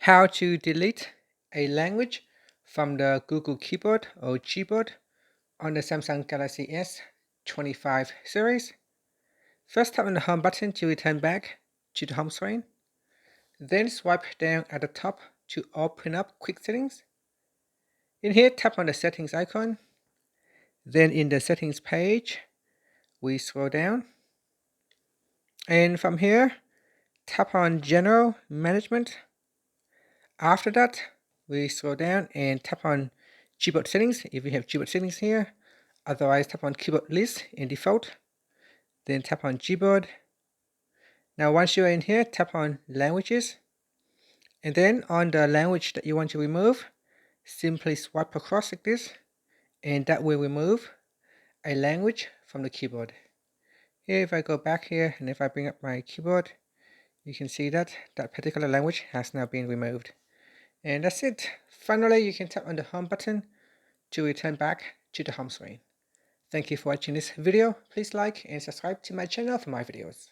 How to delete a language from the Google Keyboard or Gboard on the Samsung Galaxy S25 series. First, tap on the home button to return back to the home screen. Then swipe down at the top to open up Quick Settings. In here, tap on the settings icon. Then in the settings page, we scroll down. And from here, tap on General Management. After that, we scroll down and tap on Gboard settings if you have Gboard settings here. Otherwise, tap on Keyboard list in default. Then tap on Gboard. Now once you're in here, tap on languages. And then on the language that you want to remove, simply swipe across like this. And that will remove a language from the keyboard. Here, if I go back here and if I bring up my keyboard, you can see that that particular language has now been removed. And that's it. Finally, you can tap on the home button to return back to the home screen. Thank you for watching this video. Please like and subscribe to my channel for more videos.